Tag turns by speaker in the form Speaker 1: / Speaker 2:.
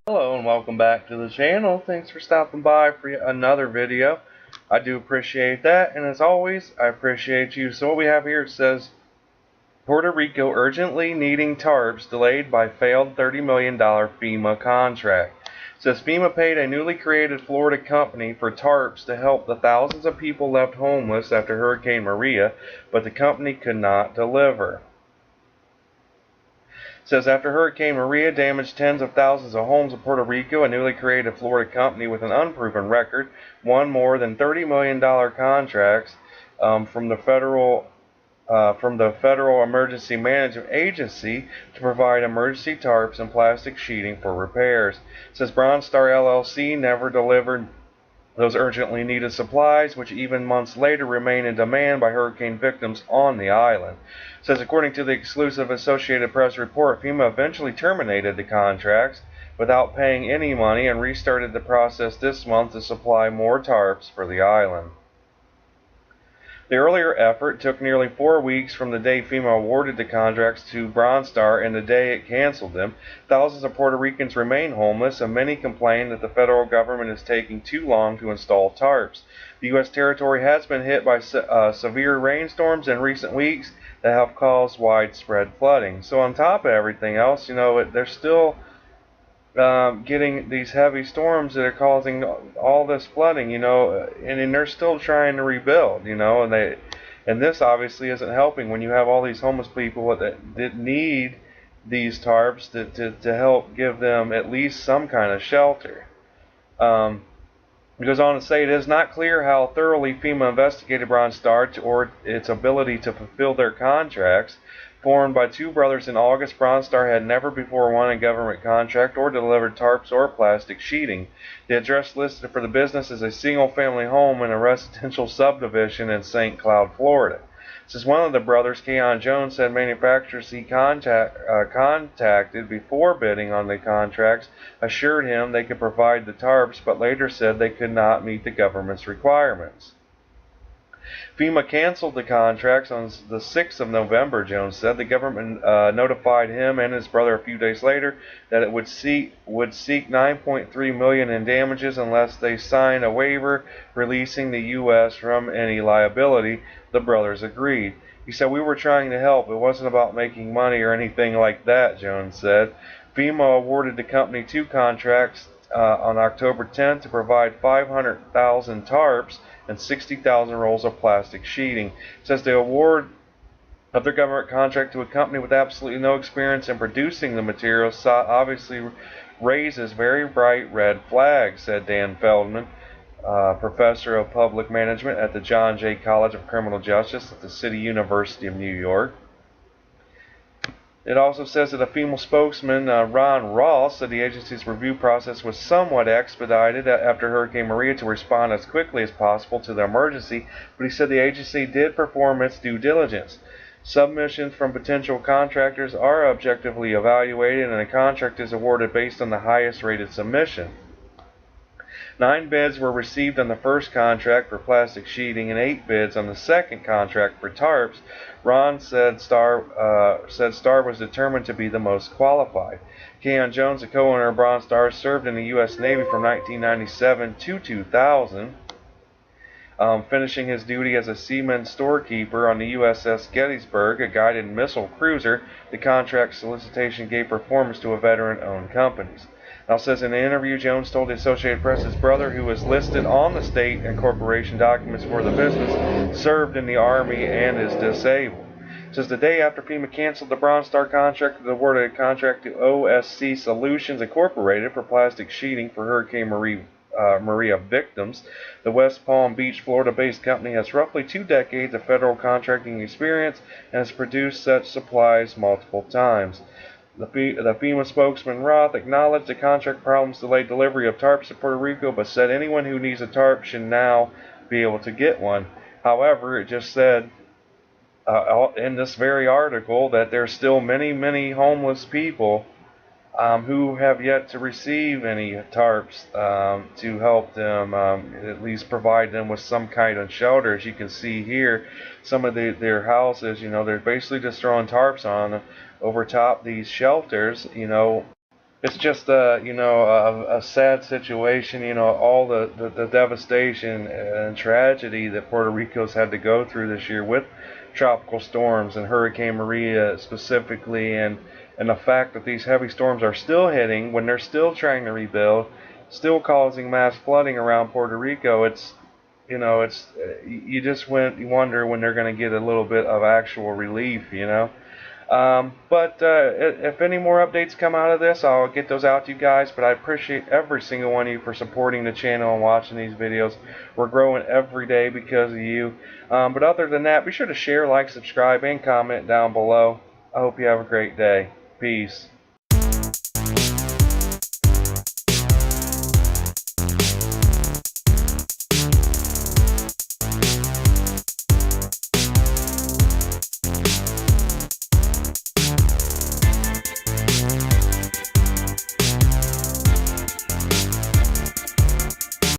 Speaker 1: Hello and welcome back to the channel. Thanks for stopping by for yet another video. I do appreciate that, and as always, I appreciate you. So what we have here, it says Puerto Rico urgently needing tarps delayed by failed $30 million FEMA contract. It says FEMA paid a newly created Florida company for tarps to help the thousands of people left homeless after Hurricane Maria, but the company could not deliver. Says after Hurricane Maria damaged tens of thousands of homes in Puerto Rico, a newly created Florida company with an unproven record won more than $30 million contracts from the Federal Emergency Management Agency to provide emergency tarps and plastic sheeting for repairs. It says Bronze Star LLC never delivered those urgently needed supplies, which even months later remain in demand by hurricane victims on the island. It says according to the exclusive Associated Press report, FEMA eventually terminated the contracts without paying any money and restarted the process this month to supply more tarps for the island. The earlier effort took nearly 4 weeks from the day FEMA awarded the contracts to Bronze Star and the day it canceled them. Thousands of Puerto Ricans remain homeless, and many complain that the federal government is taking too long to install tarps. The U.S. territory has been hit by severe rainstorms in recent weeks that have caused widespread flooding. So on top of everything else, they're still getting these heavy storms that are causing all this flooding, and they're still trying to rebuild, and this obviously isn't helping when you have all these homeless people that need these tarps to help give them at least some kind of shelter. It goes on to say it is not clear how thoroughly FEMA investigated Bronze Star or its ability to fulfill their contracts. Formed by two brothers in August, Bronze Star had never before won a government contract or delivered tarps or plastic sheeting. The address listed for the business is a single-family home in a residential subdivision in St. Cloud, Florida. Says one of the brothers, Keon Jones, said manufacturers he contacted before bidding on the contracts assured him they could provide the tarps, but later said they could not meet the government's requirements. FEMA canceled the contracts on the 6th of November, Jones said. The government notified him and his brother a few days later that it would seek $9.3 million in damages unless they sign a waiver releasing the U.S. from any liability. The brothers agreed. He said, "We were trying to help. It wasn't about making money or anything like that," Jones said. FEMA awarded the company two contracts on October 10th to provide 500,000 tarps and 60,000 rolls of plastic sheeting. It says the award of their government contract to a company with absolutely no experience in producing the materials obviously raises very bright red flags, said Dan Feldman, professor of public management at the John Jay College of Criminal Justice at the City University of New York. It also says that a FEMA spokesman, Ron Ross, said the agency's review process was somewhat expedited after Hurricane Maria to respond as quickly as possible to the emergency, but he said the agency did perform its due diligence. Submissions from potential contractors are objectively evaluated, and a contract is awarded based on the highest rated submission. 9 bids were received on the first contract for plastic sheeting and 8 bids on the second contract for tarps. Ron said Star was determined to be the most qualified. Keon Jones, a co-owner of Bronze Star, served in the U.S. Navy from 1997 to 2000, finishing his duty as a seaman storekeeper on the USS Gettysburg, a guided missile cruiser. The contract solicitation gave performance to a veteran-owned companies. Now, says in an interview, Jones told the Associated Press his brother, who was listed on the state and corporation documents for the business, served in the Army and is disabled. It says the day after FEMA canceled the Bronze Star contract, it awarded a contract to OSC Solutions Incorporated for plastic sheeting for Hurricane Maria victims. The West Palm Beach, Florida-based company has roughly 2 decades of federal contracting experience and has produced such supplies multiple times. The FEMA spokesman Roth acknowledged the contract problems delayed delivery of tarps to Puerto Rico, but said anyone who needs a tarp should now be able to get one. However, it just said in this very article that there's still many, many homeless people who have yet to receive any tarps to help them at least provide them with some kind of shelter. As you can see here, some of their houses, they're basically just throwing tarps on over top these shelters, it's just a sad situation. All the devastation and tragedy that Puerto Rico's had to go through this year with tropical storms and Hurricane Maria specifically, and the fact that these heavy storms are still hitting when they're still trying to rebuild, still causing mass flooding around Puerto Rico. It's you just wonder when they're going to get a little bit of actual relief. But if any more updates come out of this, I'll get those out to you guys. But I appreciate every single one of you for supporting the channel and watching these videos. We're growing every day because of you. But other than that, be sure to share, like, subscribe, and comment down below. I hope you have a great day. Peace.